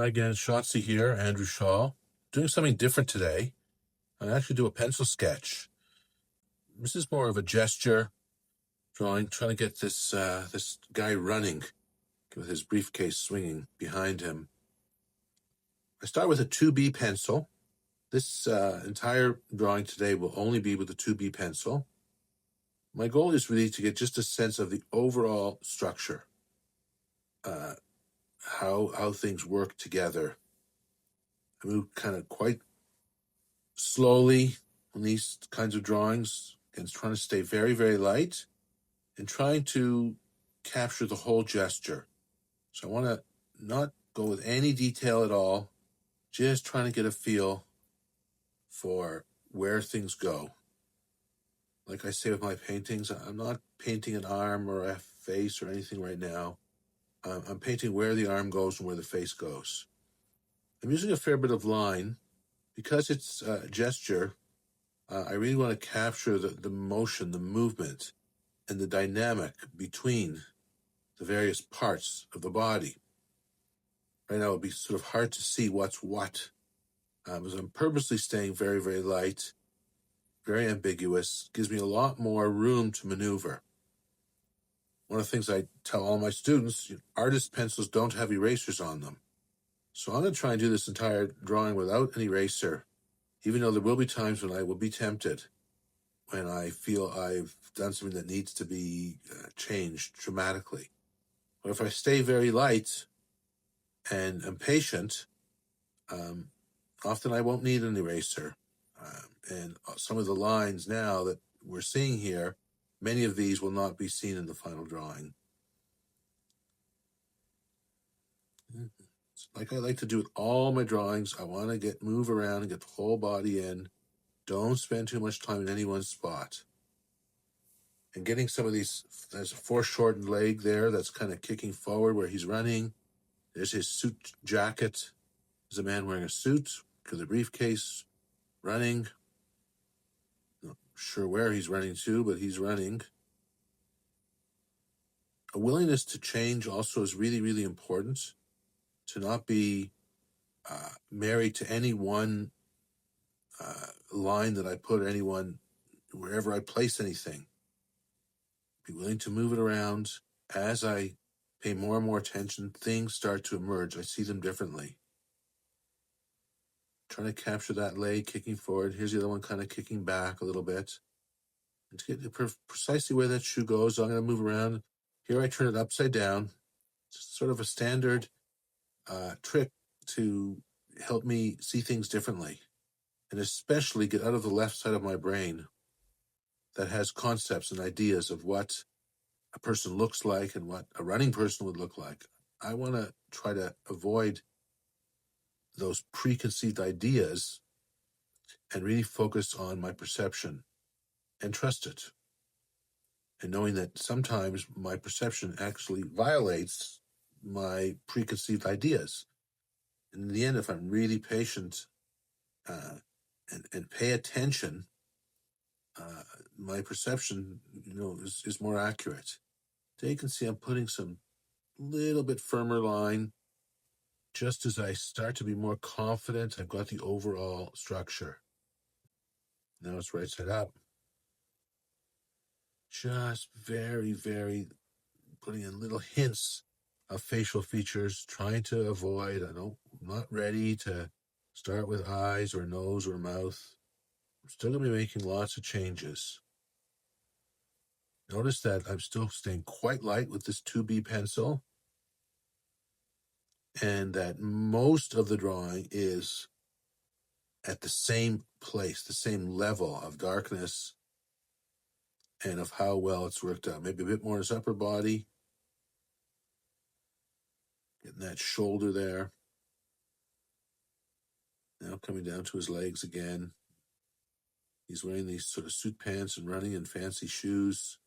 Hi again, Shotzi here, Andrew Shaw. Doing something different today. I actually do a pencil sketch. This is more of a gesture drawing, trying to get this guy running with his briefcase swinging behind him. I start with a 2B pencil. This entire drawing today will only be with a 2B pencil. My goal is really to get just a sense of the overall structure, how things work together. I move kind of quite slowly on these kinds of drawings and trying to stay very, very light and trying to capture the whole gesture. So I want to not go with any detail at all, just trying to get a feel for where things go. Like I say with my paintings, I'm not painting an arm or a face or anything right now. I'm painting where the arm goes and where the face goes. I'm using a fair bit of line. Because it's a gesture, I really want to capture the motion, the movement, and the dynamic between the various parts of the body. Right now, it would be sort of hard to see what's what. Because I'm purposely staying very, very light, very ambiguous, gives me a lot more room to maneuver. One of the things I tell all my students, artist pencils don't have erasers on them. So I'm going to try and do this entire drawing without an eraser, even though there will be times when I will be tempted, when I feel I've done something that needs to be changed dramatically. But if I stay very light and am patient, often I won't need an eraser. And some of the lines now that we're seeing here, many of these will not be seen in the final drawing. Like I like to do with all my drawings, I want to move around and get the whole body in. Don't spend too much time in any one spot. And getting some of these, there's a foreshortened leg there that's kind of kicking forward where he's running. There's his suit jacket. There's a man wearing a suit with a briefcase, running. Not sure where he's running to, but he's running. A willingness to change also is really, really important. To not be married to any one line that I put, wherever I place anything. Be willing to move it around. As I pay more and more attention, things start to emerge. I see them differently. Trying to capture that leg kicking forward. Here's the other one kind of kicking back a little bit. And to get precisely where that shoe goes, I'm going to move around. Here I turn it upside down. It's sort of a standard trick to help me see things differently, and especially get out of the left side of my brain that has concepts and ideas of what a person looks like and what a running person would look like. I want to try to avoid those preconceived ideas and really focus on my perception and trust it. And knowing that sometimes my perception actually violates my preconceived ideas. And in the end, if I'm really patient and pay attention, my perception, is more accurate. There you can see I'm putting some little bit firmer line. Just as I start to be more confident, I've got the overall structure. Now it's right side up. Just very, very putting in little hints of facial features, trying to avoid, I'm not ready to start with eyes or nose or mouth. I'm still going to be making lots of changes. Notice that I'm still staying quite light with this 2B pencil, and that most of the drawing is at the same place, the same level of darkness and of how well it's worked out. Maybe a bit more in his upper body, getting that shoulder there. Now coming down to his legs again. He's wearing these sort of suit pants and running in fancy shoes.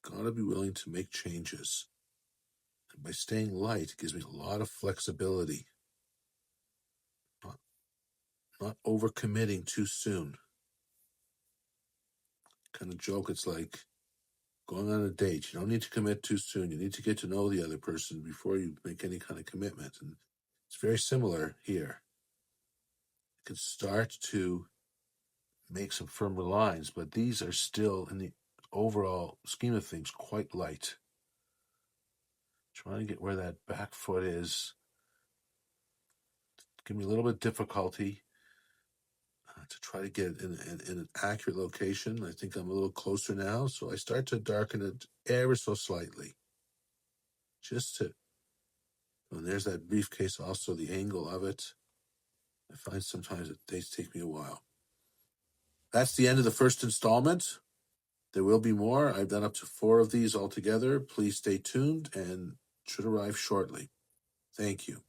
Gotta be willing to make changes. And by staying light, it gives me a lot of flexibility. Not overcommitting too soon. Kind of joke, it's like going on a date. You don't need to commit too soon. You need to get to know the other person before you make any kind of commitment. And it's very similar here. You can start to make some firmer lines, but these are still, in the overall scheme of things, quite light. Trying to get where that back foot is. Give me a little bit of difficulty to try to get in an accurate location. I think I'm a little closer now, so I start to darken it ever so slightly. Just to, and there's that briefcase, also the angle of it. I find sometimes that dates take me a while. That's the end of the first installment. There will be more. I've done up to 4 of these altogether. Please stay tuned and should arrive shortly. Thank you.